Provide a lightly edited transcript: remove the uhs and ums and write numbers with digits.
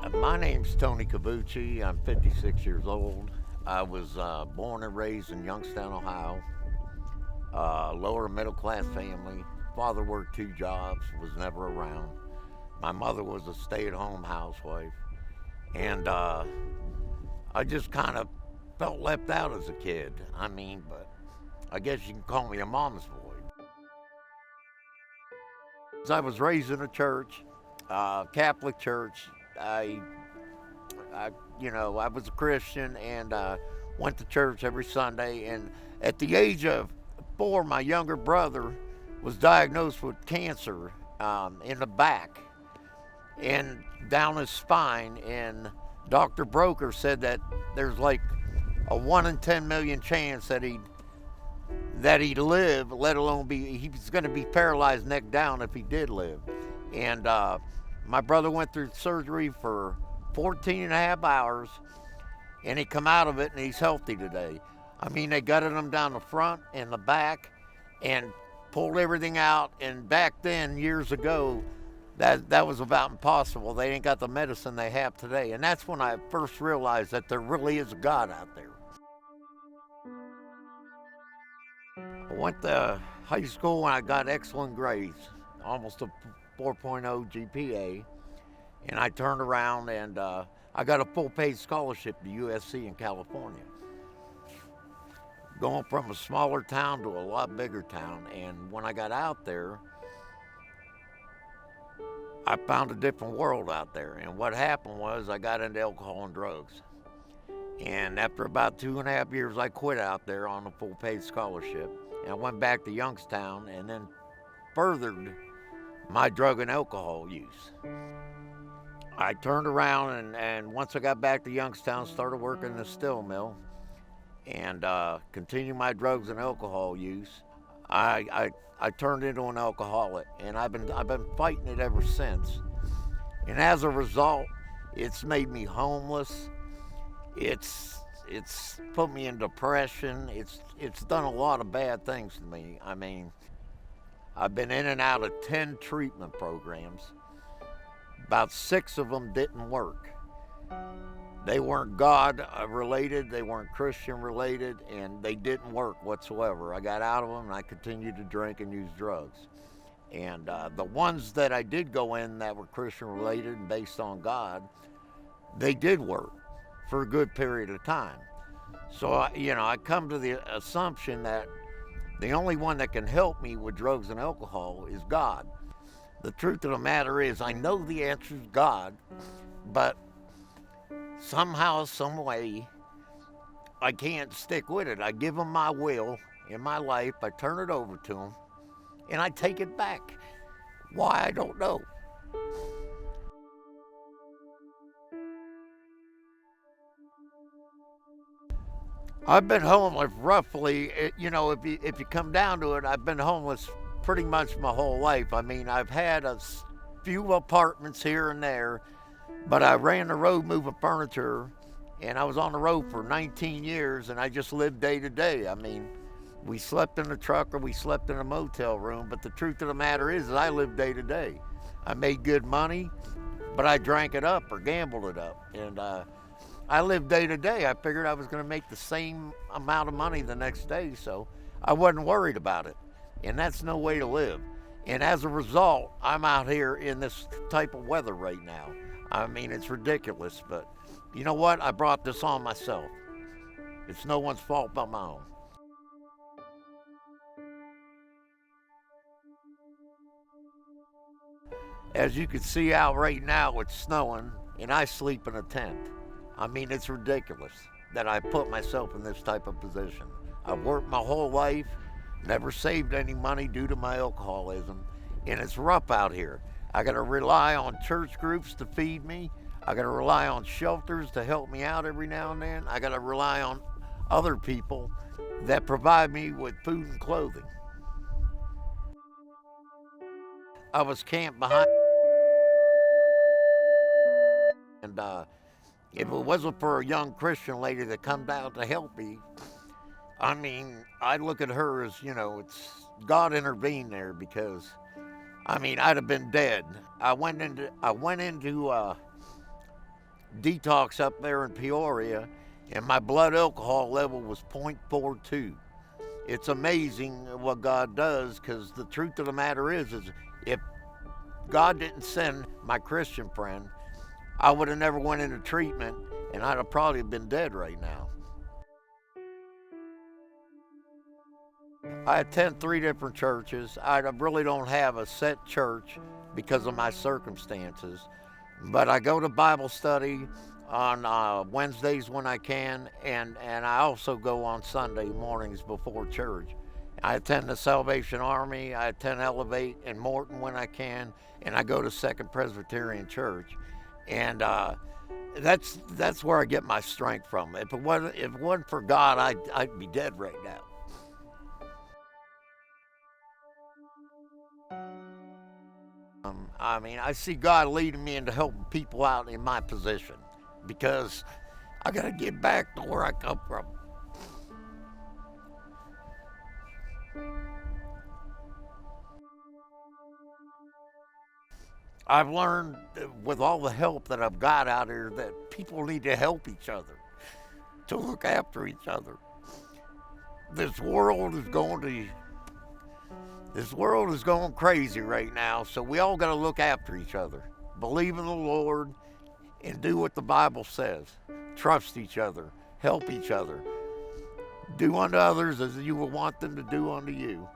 My name's Tony Cavucci. I'm 56 years old. I was born and raised in Youngstown, Ohio. Lower middle class family. Father worked two jobs, was never around. My mother was a stay at home housewife. And I just kind of felt left out as a kid. But I guess you can call me a mama's boy. As I was raised in a church, Catholic church. I, I was a Christian and went to church every Sunday. And at the age of 4, my younger brother was diagnosed with cancer in the back and down his spine. And Dr. Broker said that there's like a 1 in 10 million chance that he'd live, let alone he was going to be paralyzed neck down if he did live. And my brother went through surgery for 14 and a half hours, and he come out of it, and he's healthy today. They gutted him down the front and the back and pulled everything out. And back then, years ago, that was about impossible. They ain't got the medicine they have today. And that's when I first realized that there really is a God out there. I went to high school and I got excellent grades, almost a 4.0 GPA. And I turned around and I got a full paid scholarship to USC in California. Going from a smaller town to a lot bigger town. And when I got out there, I found a different world out there. And what happened was I got into alcohol and drugs. And after about 2.5 years, I quit out there on a full paid scholarship. And I went back to Youngstown and then furthered my drug and alcohol use. I turned around and once I got back to Youngstown, started working in the steel mill and continued my drugs and alcohol use. I turned into an alcoholic, and I've been fighting it ever since. And as a result, it's made me homeless. It's put me in depression. It's done a lot of bad things to me. I've been in and out of 10 treatment programs. About 6 of them didn't work. They weren't God related, they weren't Christian related, and they didn't work whatsoever. I got out of them and I continued to drink and use drugs. And the ones that I did go in that were Christian related and based on God, they did work for a good period of time. So, I come to the assumption that the only one that can help me with drugs and alcohol is God. The truth of the matter is, I know the answer is God, but somehow, some way, I can't stick with it. I give him my will in my life, I turn it over to him, and I take it back. Why, I don't know. I've been homeless roughly, if you come down to it, I've been homeless pretty much my whole life. I've had a few apartments here and there, but I ran the road moving furniture, and I was on the road for 19 years, and I just lived day to day. We slept in the truck or we slept in a motel room, but the truth of the matter is I lived day to day. I made good money, but I drank it up or gambled it up, and I lived day to day. I figured I was going to make the same amount of money the next day, so I wasn't worried about it. And that's no way to live. And as a result, I'm out here in this type of weather right now. It's ridiculous, but you know what? I brought this on myself. It's no one's fault but my own. As you can see out right now, it's snowing, and I sleep in a tent. It's ridiculous that I put myself in this type of position. I've worked my whole life, never saved any money due to my alcoholism, and it's rough out here. I got to rely on church groups to feed me. I got to rely on shelters to help me out every now and then. I got to rely on other people that provide me with food and clothing. I was camped behind, and if it wasn't for a young Christian lady that come down to help me, I look at her as, it's God intervened there because, I'd have been dead. I went into detox up there in Peoria, and my blood alcohol level was 0.42. It's amazing what God does, because the truth of the matter is if God didn't send my Christian friend, I would have never went into treatment, and I'd have probably been dead right now. I attend 3 different churches. I really don't have a set church because of my circumstances, but I go to Bible study on Wednesdays when I can, and I also go on Sunday mornings before church. I attend the Salvation Army, I attend Elevate in Morton when I can, and I go to Second Presbyterian Church. And that's where I get my strength from. If it wasn't for God, I'd be dead right now. I mean, I see God leading me into helping people out in my position, because I got to get back to where I come from. I've learned with all the help that I've got out here that people need to help each other, to look after each other. This world is going to This world is going crazy right now, so we all got to look after each other. Believe in the Lord and do what the Bible says. Trust each other, help each other. Do unto others as you would want them to do unto you.